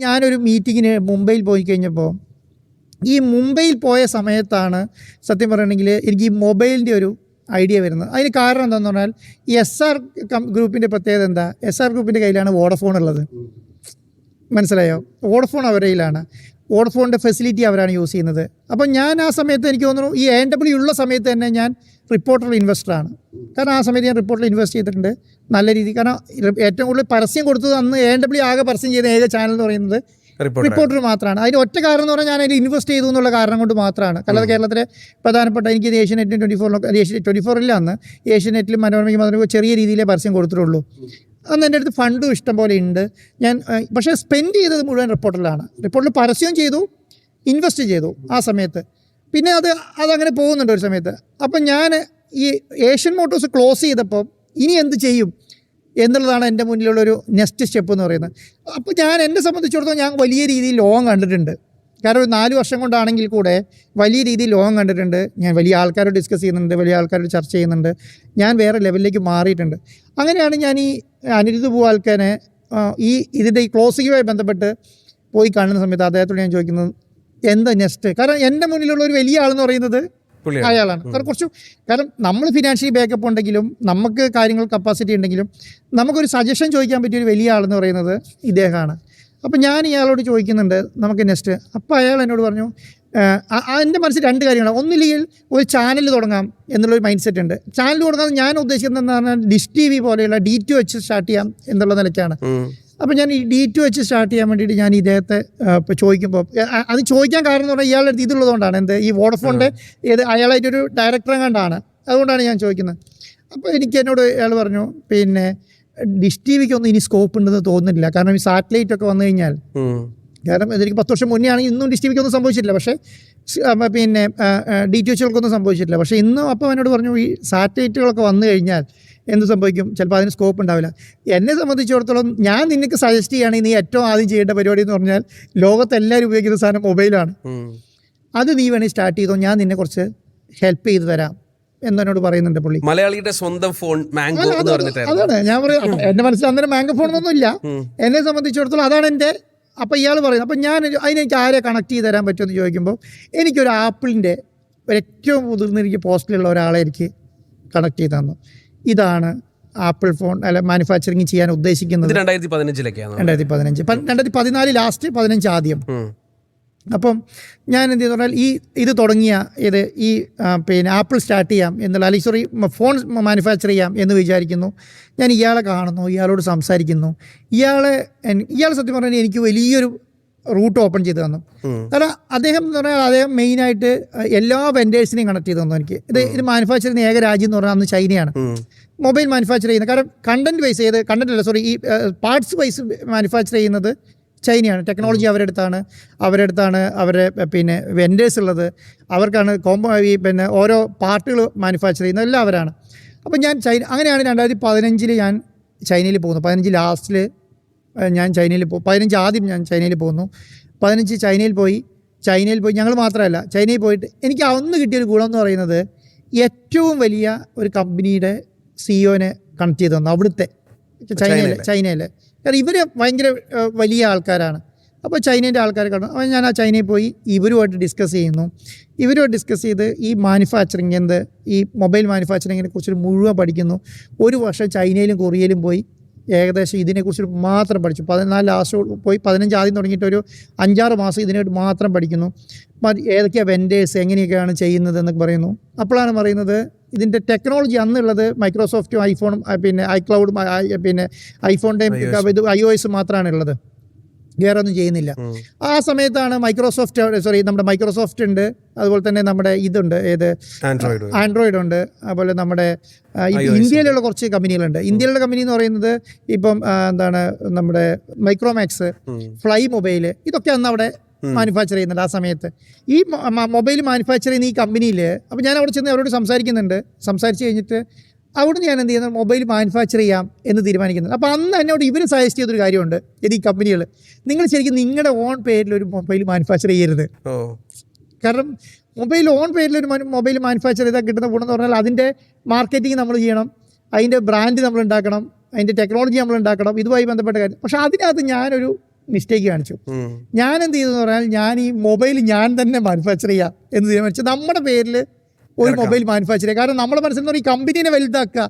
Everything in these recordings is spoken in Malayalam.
ഞാനൊരു മീറ്റിങ്ങിന് മുംബൈയിൽ പോയി കഴിഞ്ഞപ്പോൾ ഈ മുംബൈയിൽ പോയ സമയത്താണ് സത്യം പറയുകയാണെങ്കിൽ എനിക്ക് ഈ മൊബൈലിൻ്റെ ഒരു ഐഡിയ വരുന്നത്. അതിന് കാരണം എന്താണെന്ന് പറഞ്ഞാൽ ഈ SR ഗ്രൂപ്പിൻ്റെ പ്രത്യേകത എന്താ? SR ഗ്രൂപ്പിൻ്റെ കയ്യിലാണ് വോഡഫോൺ ഉള്ളത്. മനസ്സിലായോ? വോഡഫോൺ അവരുടെ കയ്യിലാണ്. വോഡഫോണിൻ്റെ ഫെസിലിറ്റി അവരാണ് യൂസ് ചെയ്യുന്നത്. അപ്പം ഞാൻ ആ സമയത്ത് എനിക്ക് തോന്നുന്നു ഈ AW ഉള്ള സമയത്ത് തന്നെ ഞാൻ റിപ്പോർട്ടറിൽ ഇൻവെസ്റ്ററാണ്. കാരണം ആ സമയത്ത് ഞാൻ റിപ്പോർട്ടറിൽ ഇൻവെസ്റ്റ് ചെയ്തിട്ടുണ്ട് നല്ല രീതിയിൽ. കാരണം ഏറ്റവും കൂടുതൽ പരസ്യം കൊടുത്തത് അന്ന് AW ആകെ പരസ്യം ചെയ്ത ഏക ചാനൽ എന്ന് പറയുന്നത് റിപ്പോർട്ടർ മാത്രമാണ്. അതിന് ഒറ്റ കാരണം എന്ന് പറഞ്ഞാൽ ഞാൻ അതിൽ ഇൻവെസ്റ്റ് ചെയ്തു എന്നുള്ള കാരണം കൊണ്ട് മാത്രമാണ്. അല്ലാതെ കേരളത്തിലെ പ്രധാനപ്പെട്ട എനിക്ക് ഏഷ്യനെറ്റിനും 24 ഇല്ല അന്ന് ഏഷ്യനെറ്റിലും മനോരമയ്ക്കും ചെറിയ രീതിയിലേ പരസ്യം കൊടുത്തിട്ടുള്ളൂ. അന്ന് എൻ്റെ അടുത്ത് ഫണ്ടും ഇഷ്ടം പോലെ ഉണ്ട്. ഞാൻ പക്ഷേ സ്പെൻഡ് ചെയ്തത് മുഴുവൻ റിപ്പോർട്ടറിലാണ്. റിപ്പോർട്ടറിൽ പരസ്യവും ചെയ്തു, ഇൻവെസ്റ്റ് ചെയ്തു ആ സമയത്ത്. പിന്നെ അതങ്ങനെ പോകുന്നുണ്ട് ഒരു സമയത്ത്. അപ്പം ഞാൻ ഈ ഏഷ്യൻ മോട്ടോഴ്സ് ക്ലോസ് ചെയ്തപ്പോൾ ഇനി എന്ത് ചെയ്യും എന്നുള്ളതാണ് എൻ്റെ മുന്നിലുള്ളൊരു നെക്സ്റ്റ് സ്റ്റെപ്പ് എന്ന് പറയുന്നത്. അപ്പോൾ ഞാൻ എന്നെ സംബന്ധിച്ചിടത്തോളം ഞാൻ വലിയ രീതിയിൽ ലോകം കണ്ടിട്ടുണ്ട്. കാരണം ഒരു 4 വർഷം കൊണ്ടാണെങ്കിൽ കൂടെ വലിയ രീതിയിൽ ലോകം കണ്ടിട്ടുണ്ട്. ഞാൻ വലിയ ആൾക്കാരോട് ഡിസ്കസ് ചെയ്യുന്നുണ്ട്, വലിയ ആൾക്കാരോട് ചർച്ച ചെയ്യുന്നുണ്ട്. ഞാൻ വേറെ ലെവലിലേക്ക് മാറിയിട്ടുണ്ട്. അങ്ങനെയാണ് ഞാൻ ഈ അനിരുദ്ധ് പൂവാൽക്കനെ ഇതിൻ്റെ ഈ ക്ലോസിങ്ങുമായി ബന്ധപ്പെട്ട് പോയി കാണുന്ന സമയത്ത് അദ്ദേഹത്തോട് ഞാൻ ചോദിക്കുന്നത് എന്താ നെക്സ്റ്റ്. കാരണം എൻ്റെ മുന്നിലുള്ള ഒരു വലിയ ആളെന്ന് പറയുന്നത് അയാളാണ്. കാരണം നമ്മൾ ഫിനാൻഷ്യലി ബാക്കപ്പ് ഉണ്ടെങ്കിലും നമുക്ക് കാര്യങ്ങൾ കപ്പാസിറ്റി ഉണ്ടെങ്കിലും നമുക്കൊരു സജഷൻ ചോദിക്കാൻ പറ്റിയൊരു വലിയ ആളെന്ന് പറയുന്നത് ഇദ്ദേഹമാണ്. അപ്പോൾ ഞാൻ ഇയാളോട് ചോദിക്കുന്നുണ്ട് നമുക്ക് നെക്സ്റ്റ്. അപ്പോൾ അയാൾ എന്നോട് പറഞ്ഞു എൻ്റെ മനസ്സിൽ 2 കാര്യങ്ങളാണ്. ഒന്നില്ലെങ്കിൽ ഒരു ചാനൽ തുടങ്ങാം എന്നുള്ളൊരു മൈൻഡ് സെറ്റ് ഉണ്ട്. ചാനൽ തുടങ്ങാൻ ഞാൻ ഉദ്ദേശിക്കുന്നത് എന്താ പറഞ്ഞാൽ ഡിഷ് TV പോലെയുള്ള D2H സ്റ്റാർട്ട് ചെയ്യാം എന്നുള്ള നിലയ്ക്കാണ്. അപ്പോൾ ഞാൻ ഈ D2H സ്റ്റാർട്ട് ചെയ്യാൻ വേണ്ടിയിട്ട് ഞാൻ ഇദ്ദേഹത്തെ ഇപ്പോൾ ചോദിക്കുമ്പോൾ അത് ചോദിക്കാൻ കാരണം എന്ന് പറഞ്ഞാൽ ഇയാളുടെ അടുത്ത് ഇതുള്ളതുകൊണ്ടാണ്. ഈ വോഡഫോണിൻ്റെ അയാളായിട്ടൊരു ഡയറക്ടറെ കണ്ടാണ്, അതുകൊണ്ടാണ് ഞാൻ ചോദിക്കുന്നത്. അപ്പോൾ എന്നോട് അയാൾ പറഞ്ഞു പിന്നെ ഡിഷ് TVക്കൊന്നും ഇനി സ്കോപ്പ് ഉണ്ടെന്ന് തോന്നുന്നില്ല. കാരണം ഈ സാറ്റലൈറ്റ് ഒക്കെ വന്നു കഴിഞ്ഞാൽ, കാരണം എനിക്ക് 10 വർഷം മുന്നേ ആണെങ്കിൽ ഇന്നും ഡിഷ് TVക്കൊന്നും സംഭവിച്ചിട്ടില്ല, പക്ഷേ പിന്നെ D2Hകൾക്കൊന്നും സംഭവിച്ചിട്ടില്ല. പക്ഷേ ഇന്നും അപ്പോൾ എന്നോട് പറഞ്ഞു ഈ സാറ്റലൈറ്റുകളൊക്കെ വന്നു കഴിഞ്ഞാൽ എന്ത് സംഭവിക്കും, ചിലപ്പോൾ അതിന് സ്കോപ്പ് ഉണ്ടാവില്ല. എന്നെ സംബന്ധിച്ചിടത്തോളം ഞാൻ നിനക്ക് സജസ്റ്റ് ചെയ്യുകയാണെങ്കിൽ നീ ഏറ്റവും ആദ്യം ചെയ്യേണ്ട പരിപാടി എന്ന് പറഞ്ഞാൽ ലോകത്തെല്ലാവരും ഉപയോഗിക്കുന്ന സാധനം മൊബൈലാണ്. അത് നീ വേണമെങ്കിൽ സ്റ്റാർട്ട് ചെയ്തോ, ഞാൻ നിന്നെ കുറച്ച് ഹെൽപ്പ് ചെയ്ത് തരാം എന്നോട് പറയുന്നുണ്ട് പുള്ളി. മലയാളിയുടെ സ്വന്തം ഫോൺ മാംഗോ എന്ന് പറഞ്ഞിട്ട്. അതാണ് ഞാൻ പറയാം. എൻ്റെ മനസ്സിൽ അന്നേരം മാംഗോ ഫോണൊന്നും ഇല്ല. എന്നെ സംബന്ധിച്ചിടത്തോളം അതാണ് എൻ്റെ. അപ്പോൾ ഇയാൾ പറയുന്നത്. അപ്പം ഞാൻ അതിനെനിക്ക് ആരെ കണക്ട് ചെയ്ത് തരാൻ പറ്റുമെന്ന് ചോദിക്കുമ്പോൾ എനിക്കൊരു ആപ്പിളിൻ്റെ ഏറ്റവും മുതിർന്നിരിക്കുക പോസ്റ്റിലുള്ള ഒരാളെ എനിക്ക് കണക്ട് ചെയ്ത് തന്നു. ഇതാണ് ആപ്പിൾ ഫോൺ മാനുഫാക്ചറിങ് ചെയ്യാൻ ഉദ്ദേശിക്കുന്നത്. 2015 2014 ലാസ്റ്റ് 15 ആദ്യം. അപ്പം ഞാൻ എന്ത് ചെയ്തു പറഞ്ഞാൽ ഇത് തുടങ്ങിയ ഈ പിന്നെ ആപ്പിൾ സ്റ്റാർട്ട് ചെയ്യാം എന്നുള്ള, അല്ലെങ്കിൽ ഫോൺ മാനുഫാക്ചർ ചെയ്യാം എന്ന് വിചാരിക്കുന്നു. ഞാൻ ഇയാളെ കാണുന്നു, ഇയാളോട് സംസാരിക്കുന്നു. ഇയാൾ സത്യം പറഞ്ഞാൽ എനിക്ക് വലിയൊരു റൂട്ട് ഓപ്പൺ ചെയ്ത് തന്നു. കാരണം അദ്ദേഹം എന്ന് പറഞ്ഞാൽ അദ്ദേഹം മെയിനായിട്ട് എല്ലാ വെൻഡേഴ്സിനെയും കണക്ട് ചെയ്ത് തന്നു എനിക്ക്. ഇത് മാനുഫാക്ചർ ചെയ്യുന്ന ഏക രാജ്യം എന്ന് പറഞ്ഞാൽ അന്ന് ചൈനയാണ് മൊബൈൽ മാനുഫാക്ചർ ചെയ്യുന്നത്. കാരണം ഈ പാർട്സ് വൈസ് മാനുഫാക്ചർ ചെയ്യുന്നത് ചൈനയാണ്. ടെക്നോളജി അവരുടെ അടുത്താണ് അവരുടെ പിന്നെ വെൻഡേഴ്സ് ഉള്ളത്. അവർക്കാണ് പിന്നെ ഓരോ പാർട്ടുകൾ മാനുഫാക്ചർ ചെയ്യുന്നത് എല്ലാം അവരാണ്. അപ്പം ഞാൻ അങ്ങനെയാണ് 2015 ഞാൻ ചൈനയിൽ പോകുന്നത്. 15 ലാസ്റ്റിൽ ഞാൻ ചൈനയിൽ 15 ആദ്യം ഞാൻ ചൈനയിൽ പോകുന്നു. 15 ചൈനയിൽ പോയി ഞങ്ങൾ മാത്രമല്ല, ചൈനയിൽ പോയിട്ട് എനിക്ക് അന്ന് കിട്ടിയൊരു ഗുണം എന്ന് പറയുന്നത് ഏറ്റവും വലിയ ഒരു കമ്പനിയുടെ സിഇഒനെ കണക്ട് ചെയ്ത് തന്നു അവിടുത്തെ ചൈനയിൽ. കാരണം ഇവർ ഭയങ്കര വലിയ ആൾക്കാരാണ്. അപ്പോൾ ചൈനേൻ്റെ ആൾക്കാരെ കാണും. അപ്പോൾ ഞാൻ ആ ചൈനയിൽ പോയി ഇവരുമായിട്ട് ഡിസ്കസ് ചെയ്ത് ഈ മാനുഫാക്ചറിങ് ഈ മൊബൈൽ മാനുഫാക്ചറിങ്ങിനെ കുറിച്ച് മുഴുവൻ പഠിക്കുന്നു. 1 വർഷം ചൈനയിലും കൊറിയയിലും പോയി ഏകദേശം ഇതിനെക്കുറിച്ച് മാത്രം പഠിച്ചു. 14 ലാസ്റ്റ് പോയി 15 ആദ്യം തുടങ്ങിയിട്ട് ഒരു 5-6 മാസം ഇതിനായിട്ട് മാത്രം പഠിക്കുന്നു. ഏതൊക്കെയാണ് വെൻഡേഴ്സ് എങ്ങനെയൊക്കെയാണ് ചെയ്യുന്നത് എന്നൊക്കെ പറയുന്നു. അപ്പോഴാണ് പറയുന്നത് ഇതിൻ്റെ ടെക്നോളജി അന്നുള്ളത് മൈക്രോസോഫ്റ്റും ഐഫോണും പിന്നെ ഐക്ലൗഡും പിന്നെ ഐഫോണിൻ്റെയും iOS മാത്രമാണ് ഉള്ളത്, വേറെ ഒന്നും ചെയ്യുന്നില്ല. ആ സമയത്താണ് നമ്മുടെ മൈക്രോസോഫ്റ്റ് ഉണ്ട്, അതുപോലെ തന്നെ നമ്മുടെ ഇതുണ്ട്, ആൻഡ്രോയിഡ് ഉണ്ട്, അതുപോലെ നമ്മുടെ ഇന്ത്യയിലുള്ള കുറച്ച് കമ്പനികളുണ്ട്. ഇന്ത്യയിലുള്ള കമ്പനി എന്ന് പറയുന്നത് ഇപ്പം നമ്മുടെ മൈക്രോമാക്സ്, ഫ്ലൈ മൊബൈൽ, ഇതൊക്കെ അന്ന് അവിടെ മാനുഫാക്ചർ ചെയ്യുന്നുണ്ട് ആ സമയത്ത്. ഈ മൊബൈൽ മാനുഫാക്ചർ ചെയ്യുന്ന ഈ കമ്പനിയിൽ അപ്പോൾ ഞാൻ അവിടെ ചെന്ന് അവരോട് സംസാരിച്ച് കഴിഞ്ഞിട്ട് അവിടുന്ന് ഞാൻ എന്ത് ചെയ്യുന്നത് മൊബൈൽ മാനുഫാക്ചർ ചെയ്യാം എന്ന് തീരുമാനിക്കുന്നത്. അപ്പോൾ അന്ന് എന്നോട് ഇവർ സജസ്റ്റ് ചെയ്തൊരു കാര്യമുണ്ട്, ഈ കമ്പനികൾ നിങ്ങൾ ശരിക്കും നിങ്ങളുടെ ഓൺ പേരിലൊരു മൊബൈൽ മാനുഫാക്ചർ ചെയ്യരുത്. കാരണം ഓൺ പേരിലൊരു മൊബൈൽ മാനുഫാക്ചർ ചെയ്താൽ കിട്ടുന്ന ഗുണം എന്ന് പറഞ്ഞാൽ അതിൻ്റെ മാർക്കറ്റിംഗ് നമ്മൾ ചെയ്യണം, അതിൻ്റെ ബ്രാൻഡ് നമ്മൾ ഉണ്ടാക്കണം, അതിൻ്റെ ടെക്നോളജി നമ്മൾ ഉണ്ടാക്കണം, ഇതുമായി ബന്ധപ്പെട്ട കാര്യം. പക്ഷേ അതിനകത്ത് ഞാനൊരു മിസ്റ്റേക്ക് കാണിച്ചു. ഞാൻ എന്ത് ചെയ്തെന്ന് പറഞ്ഞാൽ ഞാൻ ഈ മൊബൈൽ ഞാൻ തന്നെ മാനുഫാക്ചർ ചെയ്യാം എന്ന് തീരുമാനിച്ചു. നമ്മുടെ പേരിൽ ഒരു മൊബൈൽ മാനുഫാക്ചർ ചെയ്യുക. കാരണം നമ്മുടെ മനസ്സിൽ നിന്ന് ഈ കമ്പനീനെ വലുതാക്കുക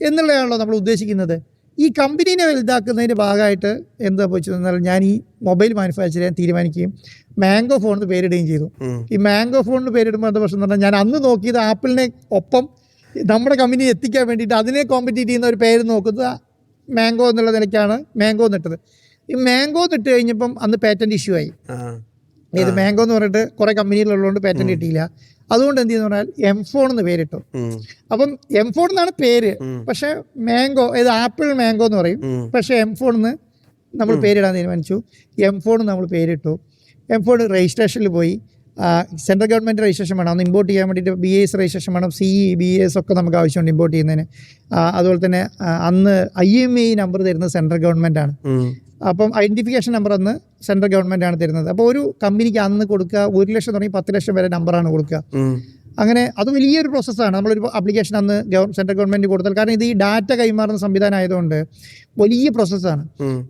എന്നുള്ളതാണല്ലോ നമ്മൾ ഉദ്ദേശിക്കുന്നത്. ഈ കമ്പനീനെ വലുതാക്കുന്നതിൻ്റെ ഭാഗമായിട്ട് എന്താ വെച്ചാൽ ഞാൻ ഈ മൊബൈൽ മാനുഫാക്ചർ ചെയ്യാൻ തീരുമാനിക്കുകയും മാംഗോ ഫോൺ എന്ന് പേരിടുകയും ചെയ്തു. ഈ മാംഗോ ഫോണിന് പേരിടുമ്പോൾ എന്താ പ്രശ്നം എന്ന് പറഞ്ഞാൽ ഞാൻ അന്ന് നോക്കിയത് ആപ്പിളിനെ ഒപ്പം നമ്മുടെ കമ്പനി എത്തിക്കാൻ വേണ്ടിയിട്ട് അതിനെ കോമ്പറ്റീറ്റ് ചെയ്യുന്ന ഒരു പേര് നോക്കുന്നത് മാംഗോ എന്നുള്ള നിലയ്ക്കാണ് മാംഗോ നിട്ടത്. ഈ മാംഗോ നിട്ട് കഴിഞ്ഞപ്പം അന്ന് പാറ്റന്റ് ഇഷ്യൂ ആയി. ഇത് മാംഗോ എന്ന് പറഞ്ഞിട്ട് കുറെ കമ്പനികളുള്ളതുകൊണ്ട് പാറ്റന്റ് കിട്ടിയില്ല. അതുകൊണ്ട് എന്ത് ചെയ്യുന്ന പറഞ്ഞാൽ M-Phone എന്ന് പേരിട്ടു. അപ്പം M-Phone എന്നാണ് പേര്, പക്ഷെ മാംഗോ ഇത് ആപ്പിൾ മാംഗോ എന്ന് പറയും, പക്ഷെ M-Phone എന്ന് നമ്മൾ പേരിടാൻ തീരുമാനിച്ചു. M-Phone നമ്മൾ പേരിട്ടു. M-Phone രജിസ്ട്രേഷനിൽ പോയി. സെൻട്രൽ ഗവൺമെൻറ് രജിസ്ട്രേഷൻ വേണം അന്ന് ഇമ്പോർട്ട് ചെയ്യാൻ വേണ്ടിയിട്ട്. BIS രജിസ്ട്രേഷൻ വേണം, CE BIS ഒക്കെ നമുക്ക് ആവശ്യമുണ്ട് ഇമ്പോർട്ട് ചെയ്യുന്നതിന്. അതുപോലെ തന്നെ അന്ന് IMEI നമ്പർ തരുന്നത് സെൻട്രൽ ഗവൺമെൻറ് ആണ്. അപ്പം ഐഡൻറ്റിഫിക്കേഷൻ നമ്പർ അന്ന് സെൻട്രൽ ഗവൺമെൻറ് ആണ് തരുന്നത്. അപ്പോൾ ഒരു കമ്പനിക്ക് അന്ന് കൊടുക്കുക 1 ലക്ഷം തുടങ്ങി 10 ലക്ഷം വരെ നമ്പറാണ് കൊടുക്കുക. അങ്ങനെ അത് വലിയൊരു പ്രോസസ്സാണ്. നമ്മളൊരു ആപ്ലിക്കേഷൻ അന്ന് സെൻട്രൽ ഗവൺമെൻറ് കൊടുത്താൽ, കാരണം ഇത് ഈ ഡാറ്റ കൈമാറുന്ന സംവിധാനം ആയതുകൊണ്ട് വലിയ പ്രോസസ്സാണ്.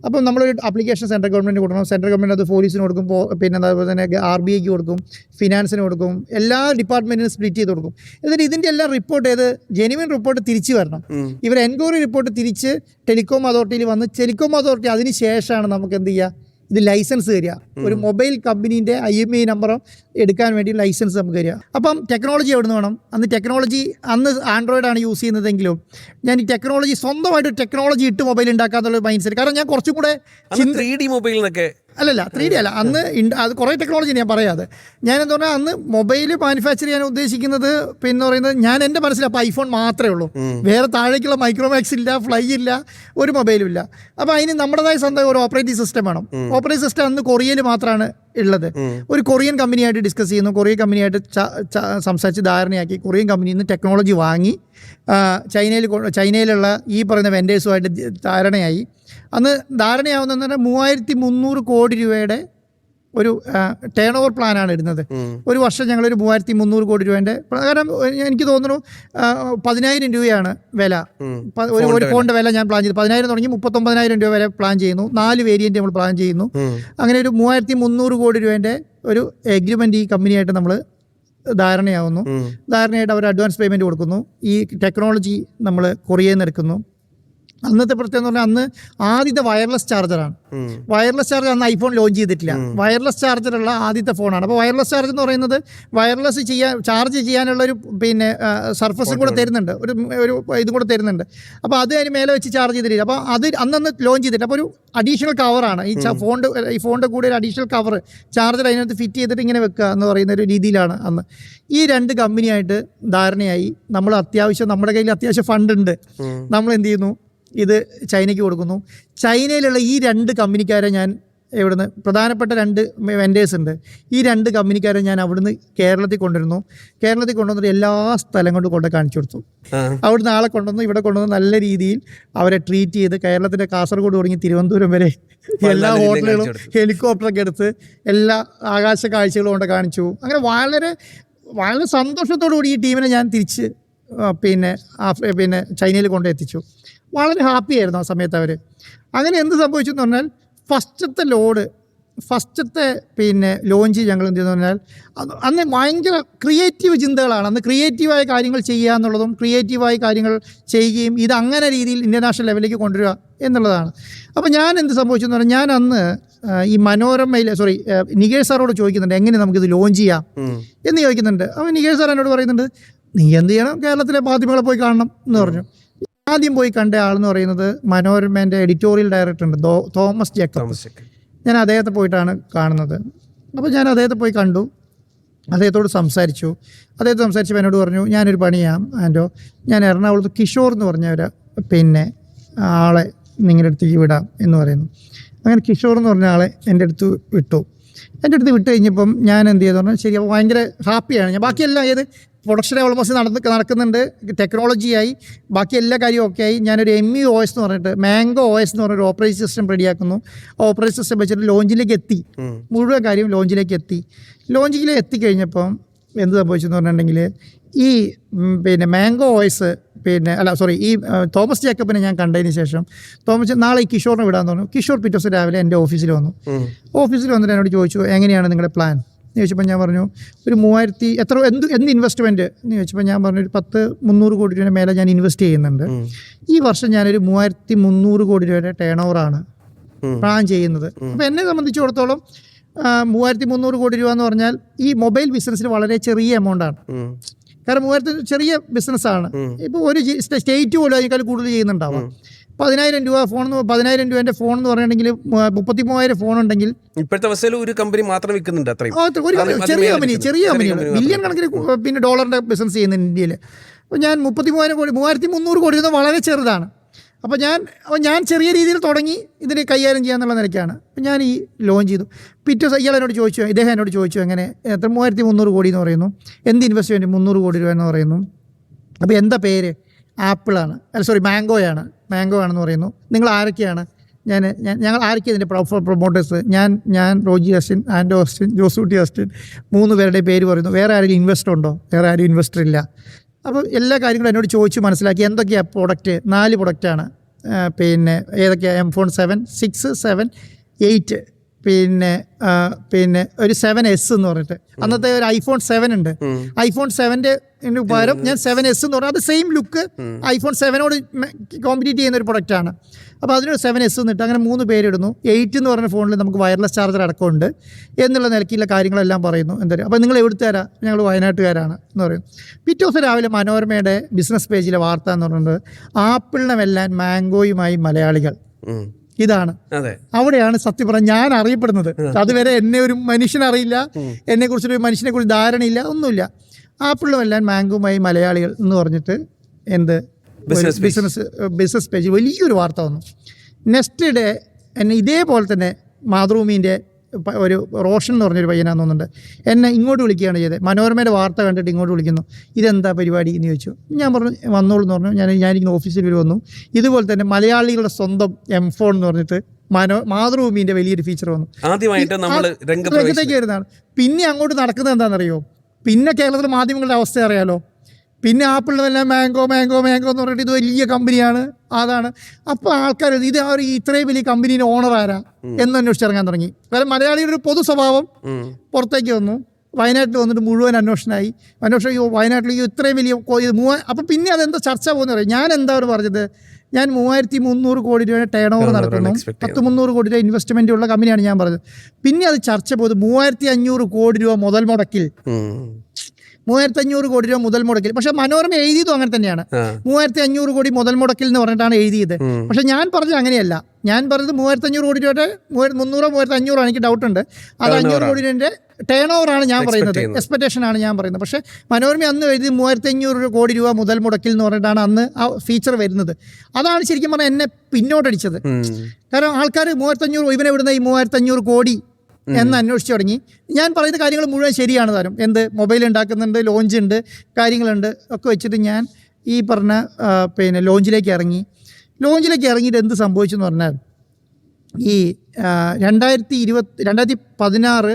അപ്പം നമ്മളൊരു ആപ്ലിക്കേഷൻ സെൻട്രൽ ഗവൺമെൻറ് കൊടുക്കണം. സെൻട്രൽ ഗവൺമെൻറ് അത് പോലീസിന് കൊടുക്കും, പിന്നെ അതുപോലെ തന്നെ RBIക്ക് കൊടുക്കും, ഫിനാൻസിന് കൊടുക്കും, എല്ലാ ഡിപ്പാർട്ട്മെൻറ്റിനും സ്പ്ലിറ്റ് ചെയ്ത് കൊടുക്കും. എന്നിട്ട് ഇതിൻ്റെ എല്ലാം റിപ്പോർട്ട് ചെയ്ത് ജെനുവിൻ റിപ്പോർട്ട് തിരിച്ചു വരണം. ഇവർ എൻക്വയറി റിപ്പോർട്ട് തിരിച്ച് ടെലികോം അതോറിറ്റിയിൽ വന്ന് ടെലികോം അതോറിറ്റി അതിന് ശേഷമാണ് നമുക്ക് എന്ത് ചെയ്യുക, ഇത് ലൈസൻസ് തരിക. ഒരു മൊബൈൽ കമ്പനീൻ്റെ IMEI നമ്പർ എടുക്കാൻ വേണ്ടി ലൈസൻസ് നമുക്ക് തരിക. അപ്പം ടെക്നോളജി എവിടെ നിന്ന് വേണം? അന്ന് ആൻഡ്രോയിഡ് ആണ് യൂസ് ചെയ്യുന്നതെങ്കിലും ഞാൻ ഈ ടെക്നോളജി സ്വന്തമായിട്ട് ടെക്നോളജി ഇട്ട് മൊബൈൽ ഉണ്ടാക്കാന്നുള്ള മൈൻഡ് സെറ്റ്. കാരണം ഞാൻ കുറച്ചും കൂടെ 3D മൊബൈലിനൊക്കെ അല്ലല്ല 3D അല്ല, അന്ന് അത് കുറേ ടെക്നോളജി ഞാൻ പറയാതെ. ഞാനെന്താ പറഞ്ഞാൽ അന്ന് മൊബൈൽ മാനുഫാക്ചർ ചെയ്യാൻ ഉദ്ദേശിക്കുന്നത് പിന്നെ പറയുന്നത് ഞാൻ എൻ്റെ മനസ്സിൽ അപ്പോൾ iPhone മാത്രമേ ഉള്ളൂ. വേറെ താഴേക്കുള്ള മൈക്രോമാക്സ് ഇല്ല, ഫ്ലൈ ഇല്ല, ഒരു മൊബൈലും ഇല്ല. അപ്പോൾ അതിന് നമ്മുടേതായ സ്വന്തം ഒരു ഓപ്പറേറ്റിംഗ് സിസ്റ്റം വേണം. ഓപ്പറേറ്റിംഗ് സിസ്റ്റം അന്ന് കൊറിയയിൽ മാത്രമാണ് ഉള്ളത്. ഒരു കൊറിയൻ കമ്പനിയായിട്ട് ഡിസ്കസ് ചെയ്യുന്നു, കൊറിയൻ കമ്പനിയായിട്ട് സംസാരിച്ച് ധാരണയാക്കി കൊറിയൻ കമ്പനിയിൽ നിന്ന് ടെക്നോളജി വാങ്ങി ചൈനയിലുള്ള ഈ പറയുന്ന വെൻഡേഴ്സുമായിട്ട് ധാരണയായി. അന്ന് ധാരണയാവുന്നതെന്ന് പറഞ്ഞാൽ 3300 കോടി രൂപയുടെ ഒരു ടേൺ ഓവർ പ്ലാനാണ് ഇടുന്നത്. ഒരു വർഷം ഞങ്ങളൊരു 3300 കോടി രൂപേൻ്റെ, കാരണം എനിക്ക് തോന്നുന്നു 10,000 രൂപയാണ് വില. ഒരു ഫോണിൻ്റെ വില ഞാൻ പ്ലാൻ ചെയ്തു. 10,000 തുടങ്ങി 39,000 രൂപ വരെ പ്ലാൻ ചെയ്യുന്നു. 4 വേരിയൻ്റ് നമ്മൾ പ്ലാൻ ചെയ്യുന്നു. അങ്ങനെ ഒരു 3300 കോടി രൂപേൻ്റെ ഒരു എഗ്രിമെൻ്റ് ഈ കമ്പനിയായിട്ട് നമ്മൾ ധാരണയാവുന്നു. ധാരണയായിട്ട് അവർ അഡ്വാൻസ് പേയ്മെൻറ്റ് കൊടുക്കുന്നു. ഈ ടെക്നോളജി നമ്മൾ കൊറിയയിൽ നിന്ന് എടുക്കുന്നു. അന്നത്തെ പ്രത്യേകത എന്ന് പറഞ്ഞാൽ അന്ന് ആദ്യത്തെ വയർലെസ് ചാർജറാണ്. വയർലെസ് ചാർജർ അന്ന് iPhone ലോഞ്ച് ചെയ്തിട്ടില്ല. വയർലെസ് ചാർജറുള്ള ആദ്യത്തെ ഫോണാണ്. അപ്പോൾ വയർലെസ് ചാർജ് എന്ന് പറയുന്നത് വയർലെസ് ചാർജ് ചെയ്യാനുള്ള ഒരു പിന്നെ സർഫസും കൂടെ തരുന്നുണ്ട്, ഒരു ഇതും കൂടെ തരുന്നുണ്ട്. അപ്പോൾ അത് അതിന് മേലെ വെച്ച് ചാർജ് ചെയ്തിട്ടില്ല. അപ്പോൾ അത് അന്നന്ന് ലോഞ്ച് ചെയ്തിട്ടില്ല. അപ്പോൾ ഒരു അഡീഷണൽ കവറാണ് ഈ ഫോണിൻ്റെ കൂടെ ഒരു അഡീഷണൽ കവർ ചാർജർ അതിനകത്ത് ഫിറ്റ് ചെയ്തിട്ട് ഇങ്ങനെ വെക്കുക എന്ന് പറയുന്ന ഒരു രീതിയിലാണ് അന്ന്. ഈ 2 കമ്പനിയായിട്ട് ധാരണയായി. നമ്മൾ നമ്മുടെ കയ്യിൽ അത്യാവശ്യം ഫണ്ട് ഉണ്ട്. നമ്മൾ എന്ത് ചെയ്യുന്നു, ഇത് ചൈനയ്ക്ക് കൊടുക്കുന്നു. ചൈനയിലുള്ള ഈ 2 കമ്പനിക്കാരെ ഞാൻ ഇവിടുന്ന് പ്രധാനപ്പെട്ട 2 വെൻഡേഴ്സ് ഉണ്ട്. ഈ 2 കമ്പനിക്കാരെ ഞാൻ അവിടുന്ന് കേരളത്തിൽ കൊണ്ടുവരുന്നു. കേരളത്തിൽ കൊണ്ടുവന്നിട്ട് എല്ലാ സ്ഥലം കൊണ്ട് കാണിച്ചു കൊടുത്തു. അവിടുന്ന് ആളെ കൊണ്ടുവന്നു, ഇവിടെ കൊണ്ടുവന്ന് നല്ല രീതിയിൽ അവരെ ട്രീറ്റ് ചെയ്ത് കേരളത്തിൻ്റെ കാസർഗോഡ് തുടങ്ങി തിരുവനന്തപുരം വരെ എല്ലാ ഹോട്ടലുകളും ഹെലികോപ്റ്ററൊക്കെ എടുത്ത് എല്ലാ ആകാശ കാഴ്ചകളും കൊണ്ട് കാണിച്ചു. അങ്ങനെ വളരെ വളരെ സന്തോഷത്തോടു കൂടി ഈ ടീമിനെ ഞാൻ തിരിച്ച് പിന്നെ ചൈനയിൽ കൊണ്ടെത്തിച്ചു. വളരെ ഹാപ്പി ആയിരുന്നു ആ സമയത്ത് അവർ. അങ്ങനെ എന്ത് സംഭവിച്ചു എന്ന് പറഞ്ഞാൽ ഫസ്റ്റത്തെ ലോഞ്ച് ഞങ്ങൾ എന്ത് ചെയ്യുന്നു പറഞ്ഞാൽ അന്ന് ഭയങ്കര ക്രിയേറ്റീവ് ചിന്തകളാണ്. അന്ന് ക്രിയേറ്റീവായ കാര്യങ്ങൾ ചെയ്യുക എന്നുള്ളതും ക്രിയേറ്റീവായ കാര്യങ്ങൾ ചെയ്യുകയും ഇത് അങ്ങനെ രീതിയിൽ ഇൻ്റർനാഷണൽ ലെവലിലേക്ക് കൊണ്ടുവരിക എന്നുള്ളതാണ്. അപ്പോൾ ഞാൻ എന്ത് സംഭവിച്ചു എന്ന് പറഞ്ഞാൽ ഞാൻ അന്ന് ഈ നികേഷ് സാറോട് ചോദിക്കുന്നുണ്ട് എങ്ങനെ നമുക്കിത് ലോഞ്ച് ചെയ്യാം എന്ന് ചോദിക്കുന്നുണ്ട്. അപ്പോൾ നികേഷ് സാർ എന്നോട് പറയുന്നുണ്ട് നീ എന്ത് ചെയ്യണം, കേരളത്തിലെ മാധ്യമങ്ങളെ പോയി കാണണം എന്ന് പറഞ്ഞു. ആദ്യം പോയി കണ്ട ആളെന്ന് പറയുന്നത് മനോരമേൻ്റെ എഡിറ്റോറിയൽ ഡയറക്ടർ ഉണ്ട്, തോമസ് ജേക്കബ്. ഞാൻ അദ്ദേഹത്തെ പോയിട്ടാണ് കാണുന്നത്. അപ്പോൾ ഞാൻ അദ്ദേഹത്തെ പോയി കണ്ടു, അദ്ദേഹത്തോട് സംസാരിച്ചു. എന്നോട് പറഞ്ഞു ഞാനൊരു പണി ചെയ്യാം ആൻഡോ, ഞാൻ എറണാകുളത്ത് കിഷോർ എന്ന് പറഞ്ഞ ആളെ നിങ്ങളുടെ അടുത്തേക്ക് വിടാം എന്ന് പറയുന്നു. അങ്ങനെ കിഷോർ എന്ന് പറഞ്ഞ ആളെ എൻ്റെ അടുത്ത് വിട്ടു കഴിഞ്ഞപ്പം ഞാൻ എന്ത് ചെയ്തു പറഞ്ഞാൽ ശരി. അപ്പോൾ ഭയങ്കര ഹാപ്പിയാണ് ഞാൻ. ബാക്കിയെല്ലാം പ്രൊഡക്ഷൻ ഓൾമോസ്റ്റ് നടക്കുന്നുണ്ട്, ടെക്നോളജിയായി, ബാക്കി എല്ലാ കാര്യവും ഒക്കെ ആയി. ഞാനൊരു MEOS എന്ന് പറഞ്ഞിട്ട് മാംഗോ OS എന്ന് പറഞ്ഞൊരു ഓപ്പറേറ്റിംഗ് സിസ്റ്റം റെഡിയാക്കുന്നു. ഓപ്പറേറ്റിംഗ് സിസ്റ്റം വെച്ചിട്ട് ലോഞ്ചിലേക്ക് എത്തി. മുഴുവൻ കാര്യം ലോഞ്ചിലേക്ക് എത്തിക്കഴിഞ്ഞപ്പം എന്ത് സംഭവിച്ചെന്ന് പറഞ്ഞിട്ടുണ്ടെങ്കിൽ ഈ മാംഗോ OS പിന്നെ അല്ല സോറി ഈ തോമസ് ജേക്കബിനെ ഞാൻ കണ്ടതിന് ശേഷം നാളെ ഈ കിഷോറിനെ വിടാൻ പറഞ്ഞു. കിഷോർ പിറ്റേ ദിവസം രാവിലെ എൻ്റെ ഓഫീസിൽ വന്നു. ഓഫീസിൽ വന്നിട്ട് എന്നോട് ചോദിച്ചു എങ്ങനെയാണ് നിങ്ങളുടെ പ്ലാൻ എന്ന് ചോദിച്ചപ്പോൾ ഞാൻ പറഞ്ഞു ഒരു 3000 എന്ത് ഇൻവെസ്റ്റ്മെൻറ്റ് എന്ന് ചോദിച്ചപ്പോൾ ഞാൻ പറഞ്ഞു ഒരു 300 കോടി രൂപയുടെ മേലെ ഞാൻ ഇൻവെസ്റ്റ് ചെയ്യുന്നുണ്ട്. ഈ വർഷം ഞാനൊരു 3300 കോടി രൂപയുടെ ടേൺ ഓവറാണ് പ്ലാൻ ചെയ്യുന്നത്. അപ്പോൾ എന്നെ സംബന്ധിച്ചിടത്തോളം 3300 കോടി രൂപ എന്ന് പറഞ്ഞാൽ ഈ മൊബൈൽ ബിസിനസ്സിൽ വളരെ ചെറിയ എമൗണ്ടാണ്. കാരണം 3000 ചെറിയ ബിസിനസ്സാണ്. ഇപ്പോൾ ഒരു സ്റ്റേറ്റ് പോലും അതിനേക്കാൾ കൂടുതൽ ചെയ്യുന്നുണ്ടാവാം. 10,000 രൂപ ഫോൺ 10,000 രൂപേൻ്റെ ഫോൺ എന്ന് പറയുകയാണെങ്കിൽ 33,000 ഫോൺ ഉണ്ടെങ്കിൽ ഇപ്പോഴത്തെ അവസ്ഥയിൽ ഒരു കമ്പനി മാത്രം വിൽക്കുന്നുണ്ട്. അത്രയും ചെറിയ കമ്പനിയാണ് മില്യൺ കണക്കിന് പിന്നെ ഡോളറിൻ്റെ ബിസിനസ് ചെയ്യുന്നത് ഇന്ത്യയിൽ. അപ്പോൾ ഞാൻ 33,000 കോടി 3,300 കോടി എന്ന് വളരെ ചെറുതാണ്. അപ്പോൾ ഞാൻ ചെറിയ രീതിയിൽ തുടങ്ങി ഇതിന് കൈകാര്യം ചെയ്യാന്നുള്ള നിലയ്ക്കാണ്. അപ്പോൾ ഞാൻ ഈ ലോഞ്ച് ചെയ്തു. പിറ്റേ ഇയാൾ എന്നോട് ചോദിച്ചു, ഇദ്ദേഹം എന്നോട് ചോദിച്ചു എങ്ങനെ 3,300 കോടി എന്ന് പറയുന്നു, എന്ത് ഇൻവെസ്റ്റ്മെൻറ്റ് 300 കോടി രൂപ എന്ന് പറയുന്നു. അപ്പോൾ എന്താ പേര്? ആപ്പിളാണ്, അല്ല സോറി മാംഗോ ആണെന്ന് പറയുന്നു. നിങ്ങൾ ആരൊക്കെയാണ്? ഞങ്ങൾ ആരൊക്കെയാണ് ഇതിൻ്റെ പ്രൊമോട്ടേഴ്സ്? ഞാൻ റോജി അസ്റ്റിൻ, ആൻഡോ അസ്റ്റിൻ, ജോസൂട്ടി അസ്റ്റിൻ, 3 പേരുടെ പേര് പറയുന്നു. വേറെ ആരെങ്കിലും ഇൻവെസ്റ്റർ ഉണ്ടോ? വേറെ ആരും ഇൻവെസ്റ്റർ ഇല്ല. അപ്പോൾ എല്ലാ കാര്യങ്ങളും എന്നോട് ചോദിച്ചു മനസ്സിലാക്കി. എന്തൊക്കെയാണ് പ്രൊഡക്റ്റ്? 4 പ്രൊഡക്റ്റാണ്. പിന്നെ ഏതൊക്കെയാണ്? M-Phone 7, 6, 7, 8, പിന്നെ ഒരു 7S എന്ന് പറഞ്ഞിട്ട് അന്നത്തെ ഒരു iPhone 7 ഉണ്ട്. iPhone 7ൻ്റെ പകരം ഞാൻ 7S എന്ന് പറഞ്ഞാൽ അത് സെയിം ലുക്ക് iPhone 7നോട് കോമ്പറ്റീറ്റ് ചെയ്യുന്ന ഒരു പ്രൊഡക്റ്റാണ്. അപ്പോൾ അതിനൊരു 7S എന്നിട്ട് അങ്ങനെ 3 പേരിടുന്നു. 8 എന്ന് പറഞ്ഞ ഫോണിൽ നമുക്ക് വയർലെസ് ചാർജർ അടക്കമുണ്ട് എന്നുള്ള നിലയ്ക്കുള്ള കാര്യങ്ങളെല്ലാം പറയുന്നു. എന്തായാലും അപ്പോൾ നിങ്ങൾ എവിടുത്തുകാരാ? ഞങ്ങൾ വയനാട്ടുകാരാണ് എന്ന് പറയും. പിറ്റേ ദിവസം രാവിലെ മനോരമയുടെ ബിസിനസ് പേജിലെ വാർത്ത എന്ന് പറയുന്നത് ആപ്പിളിനെ വെല്ലാൻ മാംഗോയുമായി മലയാളികൾ. ഇതാണ്. അവിടെയാണ് സത്യം പറഞ്ഞാൽ ഞാൻ അറിയപ്പെടുന്നത്. അതുവരെ എന്നെ ഒരു മനുഷ്യനറിയില്ല, എന്നെ കുറിച്ചൊരു മനുഷ്യനെ കുറിച്ച് ധാരണയില്ല, ഒന്നുമില്ല. ആപ്പിളിന് വെല്ലാൻ മാംഗോയുമായി മലയാളികൾ എന്ന് പറഞ്ഞിട്ട് ബിസിനസ് പേജ് വലിയൊരു വാർത്ത വന്നു. നെക്സ്റ്റ് ഡേ എന്നെ ഇതേപോലെ തന്നെ മാതൃഭൂമിൻ്റെ ഒരു റോഷൻ എന്ന് പറഞ്ഞൊരു പയ്യനാന്ന് തോന്നുന്നുണ്ട്, എന്നെ ഇങ്ങോട്ട് വിളിക്കുകയാണ് ചെയ്തത്. മനോരമയുടെ വാർത്ത കണ്ടിട്ട് ഇങ്ങോട്ട് വിളിക്കുന്നു, ഇതെന്താ പരിപാടി എന്ന് ചോദിച്ചു. ഞാൻ പറഞ്ഞു വന്നോളൂ എന്ന് പറഞ്ഞു. ഞാനിങ്ങനെ ഓഫീസിൽ വന്നു. ഇതുപോലെ തന്നെ മലയാളികളുടെ സ്വന്തം M-Phone എന്ന് പറഞ്ഞിട്ട് മാതൃഭൂമിൻ്റെ വലിയൊരു ഫീച്ചർ വന്നു. ആദ്യമായിട്ട് നമ്മൾ രംഗത്തേക്ക് വരുന്നതാണ്. പിന്നെ അങ്ങോട്ട് നടക്കുന്നത് എന്താണെന്നറിയോ? പിന്നെ കേരളത്തിലെ മാധ്യമങ്ങളുടെ അവസ്ഥ അറിയാലോ. പിന്നെ ആപ്പിളിനെല്ലാം മാംഗോ എന്ന് പറഞ്ഞിട്ട് ഇത് വലിയ കമ്പനിയാണ്, അതാണ്. അപ്പോൾ ആൾക്കാർ ഇത് ഇത്രയും വലിയ കമ്പനീൻ്റെ ഓണർ ആരാ എന്ന് അന്വേഷിച്ചിറങ്ങാൻ തുടങ്ങി. കാരണം മലയാളിയുടെ ഒരു പൊതു സ്വഭാവം പുറത്തേക്ക് വന്നു. വയനാട്ടിൽ വന്നിട്ട് മുഴുവൻ അന്വേഷണമായി. വയനാട്ടിൽ ഇത്രയും വലിയ അപ്പോൾ പിന്നെ അതെന്താ ചർച്ച പോകുന്ന പറയും. ഞാൻ എന്താ പറഞ്ഞത്, ഞാൻ 3,300 കോടി രൂപയുടെ ടേൺ ഓവർ നടത്തുന്നു, 300 കോടി രൂപ ഇൻവെസ്റ്റ്മെൻ്റ് ഉള്ള കമ്പനിയാണ് ഞാൻ പറഞ്ഞത്. പിന്നെ അത് ചർച്ച പോയത് 3,500 കോടി രൂപ മുതൽ മുടക്കിൽ. 3,500 കോടി രൂപ മുതൽ മുടക്കിൽ. പക്ഷെ മനോരമ എഴുതിയതും അങ്ങനെ തന്നെയാണ്. 3,500 കോടി മുതൽ മുടക്കിൽ എന്ന് പറഞ്ഞിട്ടാണ് എഴുതിയത്. പക്ഷെ ഞാൻ പറഞ്ഞത് അങ്ങനെയല്ല. ഞാൻ പറഞ്ഞത് 3,500 കോടി രൂപയുടെ 300 3,500 എനിക്ക് ഡൗട്ട് ഉണ്ട്. അത് 500 കോടി രൂപയുടെ ടേൺ ഓവറാണ് ഞാൻ പറയുന്നത്, എക്സ്പെക്ടേഷൻ ആണ് ഞാൻ പറയുന്നത്. പക്ഷേ മനോരമ അന്ന് എഴുതി 3,500 കോടി രൂപ മുതൽ മുടക്കിൽ എന്ന് പറഞ്ഞിട്ടാണ് അന്ന് ആ ഫീച്ചർ വരുന്നത്. അതാണ് ശരിക്കും പറഞ്ഞാൽ എന്നെ പിന്നോട്ടടിച്ചത്. കാരണം ആൾക്കാർ 3,500 ഇവനെ വിടുന്ന ഈ 3,500 കോടി എന്ന് അന്വേഷിച്ച് തുടങ്ങി. ഞാൻ പറയുന്ന കാര്യങ്ങൾ മുഴുവൻ ശരിയാണ് താനും. എന്ത് മൊബൈൽ ഉണ്ടാക്കുന്നുണ്ട്, ലോഞ്ച് ഉണ്ട്, കാര്യങ്ങളുണ്ട് ഒക്കെ വെച്ചിട്ട് ഞാൻ ഈ പറഞ്ഞ ലോഞ്ചിലേക്ക് ഇറങ്ങിയിട്ട് എന്ത് സംഭവിച്ചു എന്ന് പറഞ്ഞാൽ ഈ 2016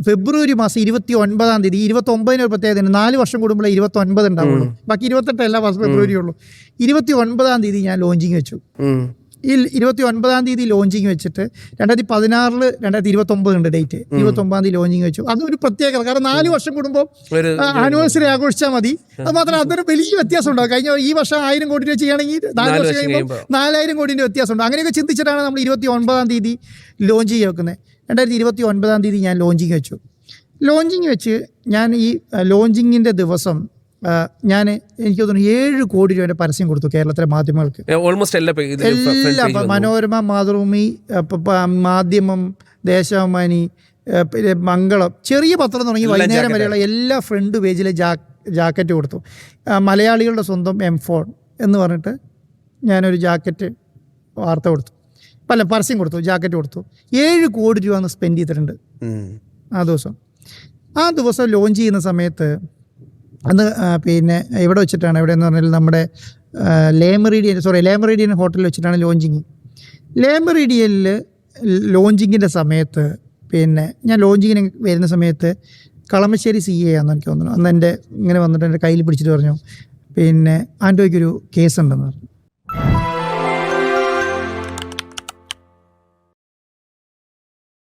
ഫെബ്രുവരി മാസം 29-ാം തീയതി 29 ഒരു പ്രത്യേകത, 4 വർഷം കൂടുമ്പോൾ 29 ഉണ്ടാവുള്ളൂ, ബാക്കി 28 എല്ലാ മാസം ഫെബ്രുവരി ഉള്ളൂ. 29-ാം തീയതി ഞാൻ ലോഞ്ചിങ് വെച്ചു. ഈ 29-ാം തീയതി ലോഞ്ചിങ് വെച്ചിട്ട് 2016 2029 ഉണ്ട് ഡേറ്റ്. 29-ാം തീയതി ലോഞ്ചിങ് വെച്ചു. അതൊരു പ്രത്യേകത. കാരണം 4 വർഷം കൂടുമ്പോൾ ആനിവേഴ്സറി ആഘോഷിച്ചാൽ മതി. അത് മാത്രമല്ല അതൊരു വലിയ വ്യത്യാസം ഉണ്ടാകും. കഴിഞ്ഞ ഈ വർഷം 1000 കോടി രൂപ ചെയ്യുകയാണെങ്കിൽ 4 വർഷം കഴിയുമ്പോൾ 4,000 കോടിൻ്റെ വ്യത്യാസമുണ്ട്. അങ്ങനെയൊക്കെ ചിന്തിച്ചിട്ടാണ് നമ്മൾ 29-ാം തീയതി ലോഞ്ച് ചെയ്ത് വെക്കുന്നത്. 2029-ാം തീയതി ഞാൻ ലോഞ്ചിങ് വെച്ച് ഞാൻ ഈ ലോഞ്ചിങ്ങിൻ്റെ ദിവസം എനിക്ക് തോന്നുന്നു 7 കോടി രൂപയുടെ പരസ്യം കൊടുത്തു കേരളത്തിലെ മാധ്യമങ്ങൾക്ക്. എല്ലാം മനോരമ, മാതൃഭൂമി, മാധ്യമം, ദേശാഭിമാനി, മംഗളം, ചെറിയ പത്രം തുടങ്ങി വൈകുന്നേരം വരെയുള്ള എല്ലാ ഫ്രണ്ട് പേജിലെ ജാക്കറ്റ് കൊടുത്തു. മലയാളികളുടെ സ്വന്തം M-Phone എന്ന് പറഞ്ഞിട്ട് ഞാനൊരു ജാക്കറ്റ് വാർത്ത കൊടുത്തു, പരസ്യം കൊടുത്തു, ജാക്കറ്റ് കൊടുത്തു. 7 കോടി രൂപ അന്ന് സ്പെൻഡ് ചെയ്തിട്ടുണ്ട് ആ ദിവസം ലോഞ്ച് ചെയ്യുന്ന സമയത്ത്. അന്ന് ഇവിടെ വെച്ചിട്ടാണ്, എവിടെയെന്ന് പറഞ്ഞാൽ നമ്മുടെ ലേമറീഡിയൻ ഹോട്ടലിൽ വെച്ചിട്ടാണ് ലോഞ്ചിങ്. ലേമറീഡിയനിൽ ലോഞ്ചിങ്ങിൻ്റെ സമയത്ത് ഞാൻ ലോഞ്ചിങ്ങിന് വരുന്ന സമയത്ത് കളമശ്ശേരി CA ആണെന്ന് എനിക്ക് തോന്നുന്നു. അന്ന് ഇങ്ങനെ വന്നിട്ട് എൻ്റെ കയ്യിൽ പിടിച്ചിട്ട് പറഞ്ഞു, പിന്നെ ആൻഡ്രോയ്ക്കൊരു കേസ് ഉണ്ടെന്ന് പറഞ്ഞു.